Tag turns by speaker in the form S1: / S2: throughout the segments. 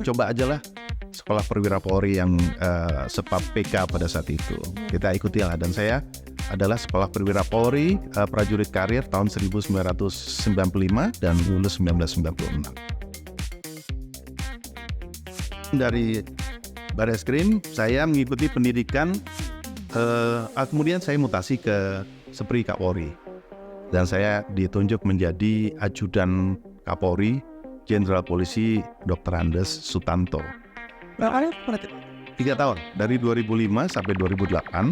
S1: Coba aja lah sekolah perwira Polri yang SEPAP PK pada saat itu. Kita ikuti lah, dan saya adalah sekolah perwira Polri prajurit karir tahun 1995 dan lulus 1996. Dari Bareskrim saya mengikuti pendidikan, kemudian saya mutasi ke Sepri Kapolri dan saya ditunjuk menjadi ajudan Kapolri Jenderal Polisi Dr. Andes Sutanto.
S2: Berapa kali?
S1: 3 tahun, dari 2005 sampai 2008.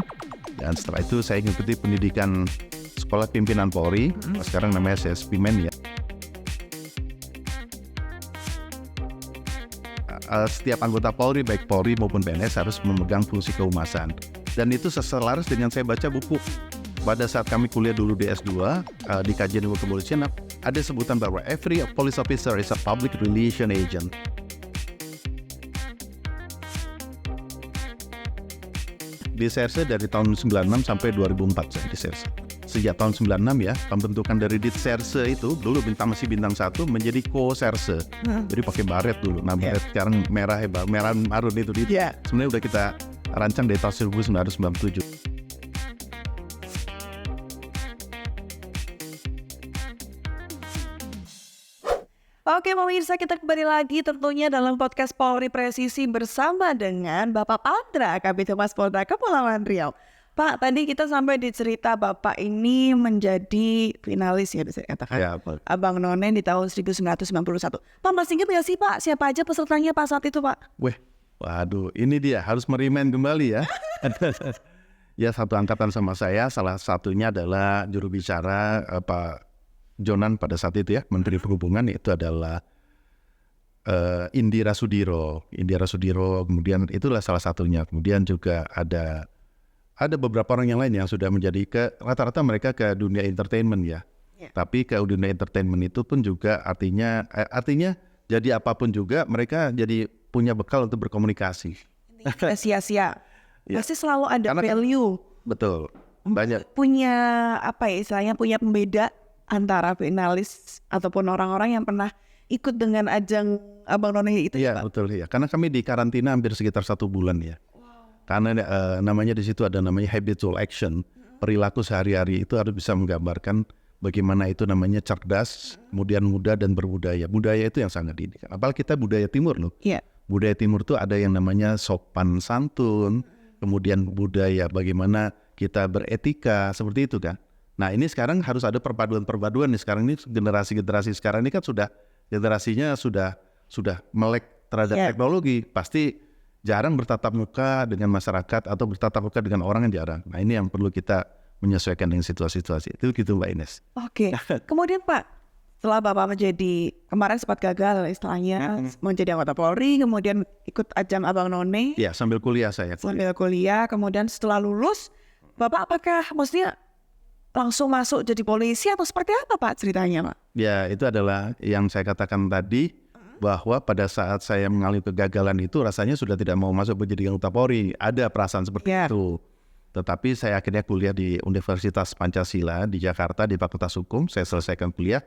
S1: Dan setelah itu saya mengikuti pendidikan Sekolah Pimpinan Polri, sekarang namanya CSPIMEN ya. Setiap anggota Polri, baik Polri maupun PNS, harus memegang fungsi kehumasan. Dan itu selaras dengan saya baca buku. Pada saat kami kuliah dulu di S2, di kajian ilmu kepolisian, ada sebutan bahwa every police officer is a public relation agent. Di Serse dari tahun 96 sampai 2004 saya di Serse. Sejak tahun 96 ya, pembentukan dari Dit Serse itu dulu masih bintang 1 menjadi Ko Serse. Jadi pakai baret dulu. Nah, baret sekarang merah marun itu. Sebenarnya udah kita rancang dari tahun 1997.
S2: Oke pemirsa, kita kembali lagi tentunya dalam podcast Polri Presisi bersama dengan Bapak Pandra, Kabid Humas Polda Kepulauan Riau. Pak, tadi kita sampai di cerita Bapak ini menjadi finalis ya bisa katakan.
S1: Ya,
S2: Abang None di tahun 1991. Pak, masih ingat nggak sih Pak siapa aja pesertanya Pak saat itu Pak?
S1: Waduh, ini dia harus merimain kembali ya. Ya, satu angkatan sama saya, salah satunya adalah juru bicara Pak Jonan pada saat itu ya, Menteri Perhubungan, itu adalah Indira Sudiro, kemudian itulah salah satunya. Kemudian juga ada beberapa orang yang lain yang sudah menjadi rata-rata mereka ke dunia entertainment ya. Tapi ke dunia entertainment itu pun juga artinya jadi apapun juga mereka jadi punya bekal untuk berkomunikasi.
S2: Sia-sia. Pasti selalu ada value.
S1: Betul. Banyak.
S2: Punya apa ya istilahnya, punya pembeda antara finalis ataupun orang-orang yang pernah ikut dengan ajang Abang None itu.
S1: Iya, betul ya. Karena kami di karantina hampir sekitar 1 bulan ya. Karena namanya di situ ada namanya habitual action, perilaku sehari-hari itu harus bisa menggambarkan bagaimana itu namanya cerdas, kemudian muda dan berbudaya. Budaya itu yang sangat ini. Apalagi kita budaya timur loh.
S2: Iya.
S1: Budaya timur itu ada yang namanya sopan santun, kemudian budaya bagaimana kita beretika, seperti itu kan. Nah ini sekarang harus ada perpaduan nih. Sekarang ini generasi sekarang ini kan generasinya sudah melek terhadap teknologi. Pasti jarang bertatap muka dengan masyarakat atau bertatap muka dengan orang yang jarang. Nah ini yang perlu kita menyesuaikan dengan situasi-situasi itu gitu Mbak Ines.
S2: Oke. Kemudian Pak, setelah Bapak menjadi kemarin sempat gagal istilahnya menjadi anggota Polri, kemudian ikut ajang Abang None.
S1: Ya sambil kuliah saya.
S2: Sambil kuliah, kemudian setelah lulus, Bapak apakah maksudnya langsung masuk jadi polisi atau seperti apa Pak ceritanya Pak?
S1: Ya itu adalah yang saya katakan tadi, bahwa pada saat saya mengalami kegagalan itu rasanya sudah tidak mau masuk menjadi anggota Polri. Ada perasaan seperti itu. Tetapi saya akhirnya kuliah di Universitas Pancasila di Jakarta di Fakultas Hukum. Saya selesaikan kuliah.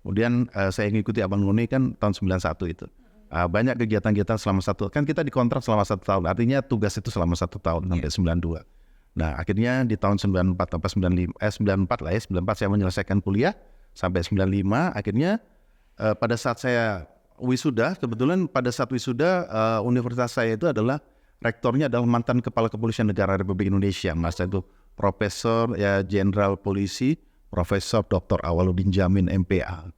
S1: Kemudian saya mengikuti Abang None kan tahun 91 itu. Banyak kegiatan-kegiatan selama kan kita dikontrak selama 1 tahun. Artinya tugas itu selama 1 tahun sampai 92. Nah akhirnya di tahun 94 atau 94 lah ya, 94 saya menyelesaikan kuliah sampai 95. Akhirnya pada saat saya wisuda, kebetulan pada saat wisuda universitas saya itu adalah rektornya adalah mantan Kepala Kepolisian Negara Republik Indonesia, Mas, itu Profesor ya Jenderal Polisi Profesor Dr. Awaludin Jamin MPA.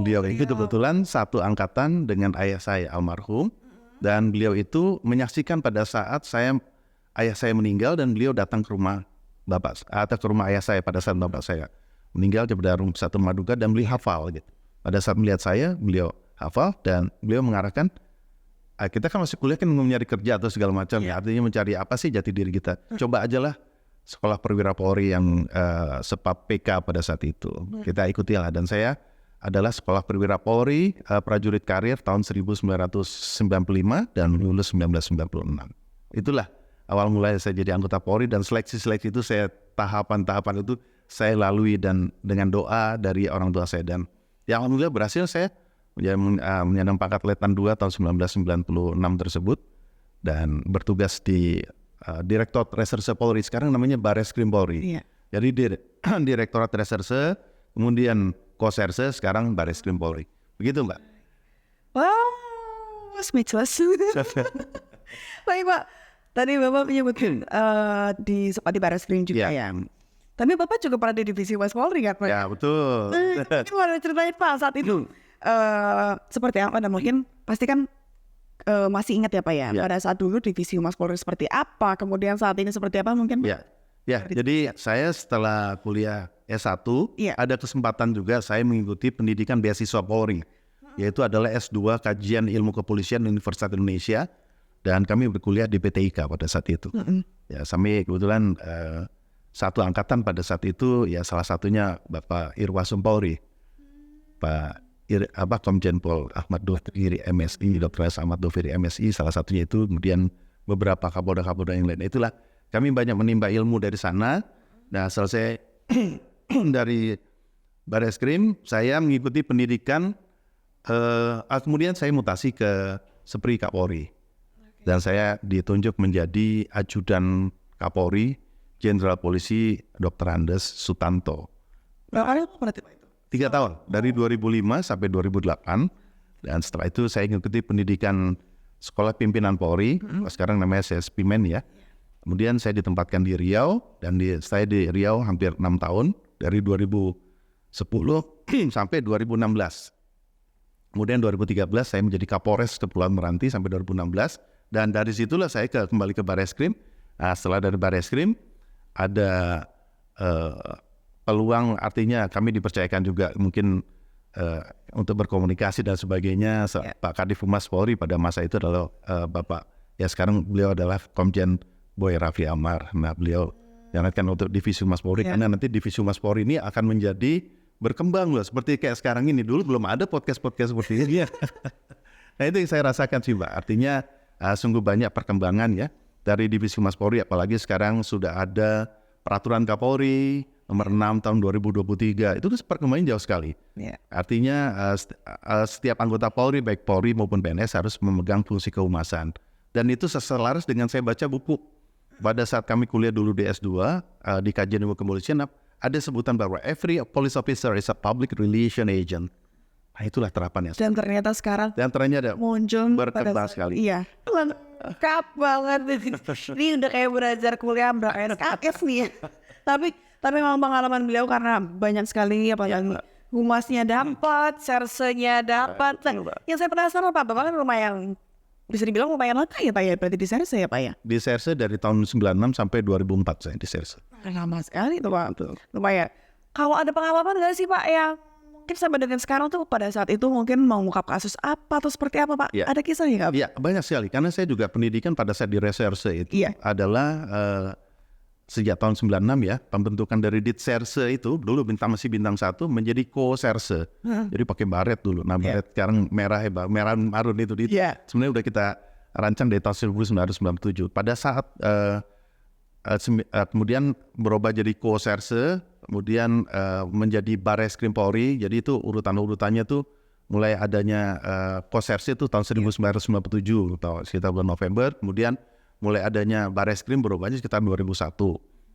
S1: Beliau itu kebetulan satu angkatan dengan ayah saya almarhum, dan beliau itu menyaksikan pada saat ayah saya meninggal dan beliau datang ke rumah bapak atau ke rumah ayah saya pada saat bapak saya meninggal di Darung Satu Maduga, dan beliau hafal gitu. Pada saat melihat saya, beliau hafal dan beliau mengarahkan, kita kan masih kuliah kan mau mencari kerja atau segala macam ya, artinya mencari apa sih jati diri kita. Coba aja lah sekolah perwira Polri yang SEPAP PK pada saat itu. Kita ikuti lah, dan saya adalah sekolah perwira Polri prajurit karir tahun 1995 dan lulus 1996. Itulah awal mulai saya jadi anggota Polri, dan seleksi-seleksi itu tahapan-tahapan itu saya lalui dan dengan doa dari orang tua saya, dan ya alhamdulillah berhasil. Saya menyandang pangkat Letnan 2 tahun 1996 tersebut dan bertugas di Direktorat Reserse Polri, sekarang namanya Bareskrim Polri.
S2: Iya.
S1: Jadi Direktorat Reserse, kemudian Koserse, sekarang Bareskrim Polri. Begitu Mbak.
S2: Wow, speechless. Baik Pak, tadi Bapak menyebutkan sempat di Bareskrim juga ya. Tapi Bapak juga pernah di Divisi Humas Polri kan Pak?
S1: Ya betul.
S2: Gimana ceritain Pak saat itu? Seperti apa? Dan mungkin pasti kan masih ingat ya Pak ya, pada saat dulu Divisi Humas Polri seperti apa, kemudian saat ini seperti apa mungkin?
S1: Ya, jadi saya setelah kuliah S1, ada kesempatan juga saya mengikuti pendidikan beasiswa Polri, yaitu adalah S2 Kajian Ilmu Kepolisian Universitas Indonesia, dan kami berkuliah di PTIK pada saat itu. Ya, kami kebetulan satu angkatan pada saat itu, ya salah satunya Bapak Irwasum Polri, Pak Komjen Pol Ahmad Doviri MSI, Dr. Ahmad Doviri MSI, salah satunya itu, kemudian beberapa kapolda-kapolda yang lain. Itulah kami banyak menimba ilmu dari sana. Nah, selesai dari Bareskrim, saya mengikuti pendidikan, kemudian saya mutasi ke Sepri Kapolri, dan saya ditunjuk menjadi ajudan Kapolri Jenderal Polisi Dr. Andes Sutanto.
S2: Berapa berarti Pak itu?
S1: 3 tahun, dari 2005 sampai 2008. Dan setelah itu saya mengikuti pendidikan Sekolah Pimpinan Polri, sekarang namanya CSPIMEN ya. Kemudian saya ditempatkan di Riau, dan saya di Riau hampir 6 tahun, dari 2010 sampai 2016. Kemudian 2013 saya menjadi Kapolres Kepulauan Meranti sampai 2016, dan dari situlah saya kembali ke Bareskrim. Nah, setelah dari Bareskrim, ada peluang, artinya kami dipercayakan juga mungkin untuk berkomunikasi dan sebagainya. Pak Kadif Humas Polri pada masa itu adalah Bapak, ya sekarang beliau adalah Komjen Boy Raffi Amar. Nah, beliau jangankan untuk Divisi Humas Polri, karena nanti Divisi Humas Polri ini akan menjadi berkembang loh, seperti kayak sekarang ini. Dulu belum ada podcast seperti ini. Nah, itu yang saya rasakan sih Mbak. Artinya sungguh banyak perkembangan ya dari Divisi Humas Polri, apalagi sekarang sudah ada Peraturan Kapolri nomor 6 tahun 2023. Itu perkembangan jauh sekali. Artinya setiap anggota Polri, baik Polri maupun PNS, harus memegang fungsi kehumasan. Dan itu selaras dengan saya baca buku. Pada saat kami kuliah dulu di S2, di Kajian Ilmu Kepolisian, ada sebutan bahwa every police officer is a public relation agent. Nah, itulah terapannya.
S2: Dan ternyata sekarang muncul
S1: berkembang sekali.
S2: Iya. Lengkap banget. Ini udah kayak belajar kuliah SKS nih. Tapi memang pengalaman beliau karena banyak sekali yang humasnya dapat, sersenya dapat. Yang saya penasaran Pak, Bapak kan lumayan, bisa dibilang lumayan lama ya Pak ya, berarti di Serse ya Pak ya?
S1: Di Serse dari tahun 96 sampai 2004 saya di Serse.
S2: Lama sekali tuh Pak. Lumayan. Kalau ada pengalaman nggak sih Pak yang mungkin sampai dengan sekarang tuh pada saat itu mungkin mau mengungkap kasus apa atau seperti apa Pak? Ada kisahnya nggak?
S1: Iya, banyak sekali. Karena saya juga pendidikan pada saat di Reserse itu adalah sejak tahun 96 ya, pembentukan dari Ditserse itu dulu masih bintang 1 menjadi Ko-Serse. Jadi pakai baret dulu. Nah, baret sekarang merah marun itu sebenarnya udah kita rancang dari tahun 1997. Pada saat kemudian berubah jadi Ko-Serse, kemudian menjadi Bareskrim Polri. Jadi itu urutannya tuh mulai adanya Ko-Serse itu tahun 1997 atau sekitar bulan November. Kemudian mulai adanya Bareskrim berubahnya sekitar 2001.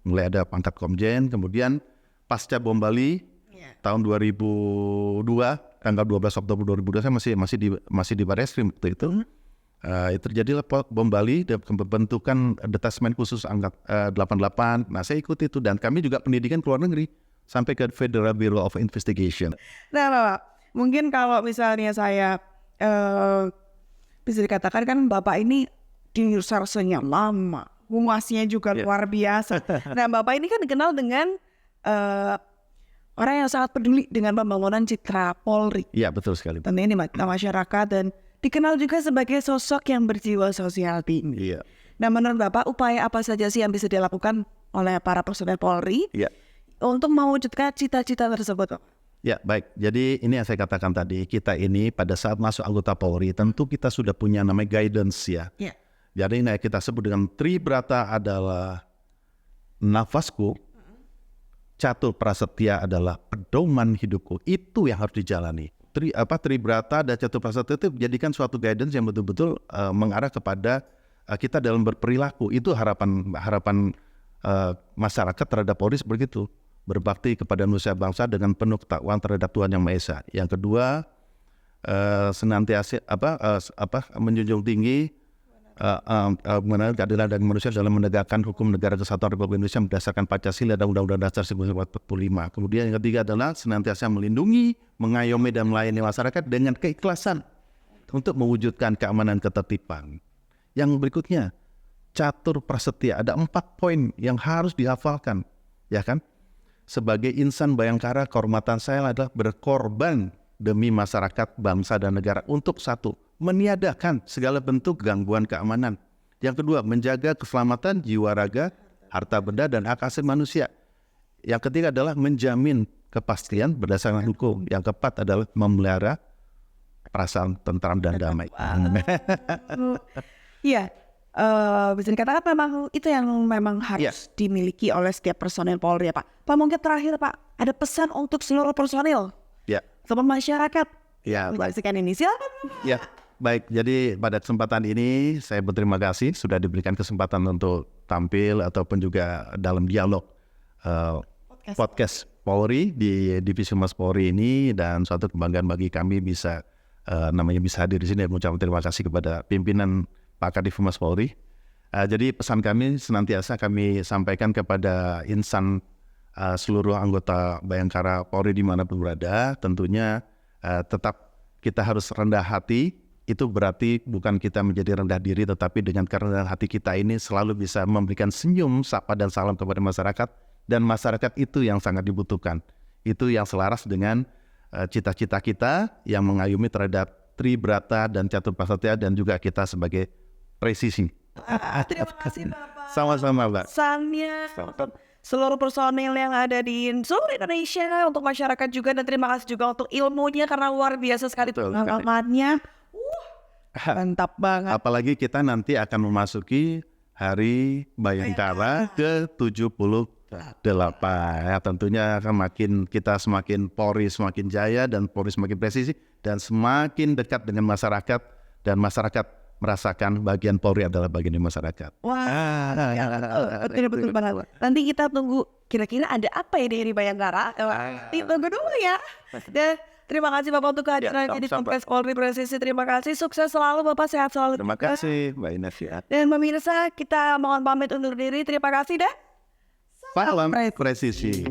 S1: Mulai ada pangkat Komjen, kemudian pasca bom Bali tahun 2002, tanggal 12 Oktober 2002 saya masih di Bareskrim waktu itu. Terjadilah bom Bali dan pembentukan detasmen khusus angkat 88. Nah, saya ikut itu, dan kami juga pendidikan ke luar negeri sampai ke Federal Bureau of Investigation.
S2: Nah, Bapak, mungkin kalau misalnya saya bisa dikatakan kan Bapak ini di Sersenya lama, humasnya juga luar biasa. Nah, Bapak ini kan dikenal dengan orang yang sangat peduli dengan pembangunan citra Polri.
S1: Iya, betul sekali.
S2: Tentunya di mata masyarakat, dan dikenal juga sebagai sosok yang berjiwa sosial tinggi.
S1: Iya.
S2: Nah, menurut Bapak, upaya apa saja sih yang bisa dilakukan oleh para personel Polri untuk mewujudkan cita-cita tersebut?
S1: Ya, baik. Jadi ini yang saya katakan tadi, kita ini pada saat masuk anggota Polri, tentu kita sudah punya namanya guidance ya. Jadi kita sebut dengan Tribrata adalah nafasku, Catur Prasetya adalah pedoman hidupku. Itu yang harus dijalani. Tribrata dan Catur Prasatya itu jadikan suatu guidance yang betul-betul mengarah kepada kita dalam berperilaku. Itu harapan masyarakat terhadap Polri seperti itu, berbakti kepada nusa bangsa dengan penuh ketakwaan terhadap Tuhan Yang Maha Esa. Yang kedua, senantiasa menjunjung tinggi mengenai keadilan dan manusia dalam menegakkan hukum negara kesatuan Republik Indonesia berdasarkan Pancasila dan Undang-Undang Dasar 1945. Kemudian yang ketiga adalah senantiasa melindungi, mengayomi dan melayani masyarakat dengan keikhlasan untuk mewujudkan keamanan ketertiban. Yang berikutnya, Catur Prasetya, ada 4 poin yang harus dihafalkan, ya kan? Sebagai insan Bayangkara, kehormatan saya adalah berkorban demi masyarakat, bangsa dan negara untuk satu, meniadakan segala bentuk gangguan keamanan. Yang kedua, menjaga keselamatan jiwa raga, harta benda dan hak asasi manusia. Yang ketiga adalah menjamin kepastian berdasarkan hukum. Yang keempat adalah memelihara perasaan tentram dan damai.
S2: Iya, bisa dikatakan memang itu yang memang harus dimiliki oleh setiap personel Polri ya Pak. Pak, mungkin terakhir Pak, ada pesan untuk seluruh personil sama masyarakat. Menyaksikan ini, silakan.
S1: Ya, baik. Jadi pada kesempatan ini saya berterima kasih sudah diberikan kesempatan untuk tampil ataupun juga dalam dialog podcast Polri di Divisi Humas Polri ini, dan suatu kebanggaan bagi kami bisa bisa hadir di sini dan mengucapkan terima kasih kepada pimpinan Pak Kadif Humas Polri. Jadi pesan kami senantiasa kami sampaikan kepada insan seluruh anggota Bayangkara Polri dimanapun berada, tentunya tetap kita harus rendah hati. Itu berarti bukan kita menjadi rendah diri, tetapi dengan kerendahan hati kita ini selalu bisa memberikan senyum, sapa dan salam kepada masyarakat, dan masyarakat itu yang sangat dibutuhkan. Itu yang selaras dengan cita-cita kita yang mengayomi terhadap Tribrata dan Catur Prasatya dan juga kita sebagai presisi.
S2: Terima kasih Bapak.
S1: Sama-sama, Mbak.
S2: Pesannya seluruh personil yang ada di seluruh Indonesia, untuk masyarakat juga, dan terima kasih juga untuk ilmunya karena luar biasa sekali pengalamannya. Mantap banget.
S1: Apalagi kita nanti akan memasuki Hari Bayangkara ke-78. Ya, tentunya akan semakin Polri semakin jaya dan Polri semakin presisi dan semakin dekat dengan masyarakat, dan masyarakat merasakan bagian Polri adalah bagian dari masyarakat.
S2: Betul banget. Nanti kita tunggu kira-kira ada apa ya di Bayangkara. Tunggu dulu ya. Dan terima kasih Bapak untuk kehadirannya di podcast Polri Presisi. Terima kasih, sukses selalu Bapak, sehat selalu.
S1: Terima kasih Mbak Ines.
S2: Dan pemirsa, kita mohon pamit undur diri. Terima kasih dah.
S1: Salam presisi.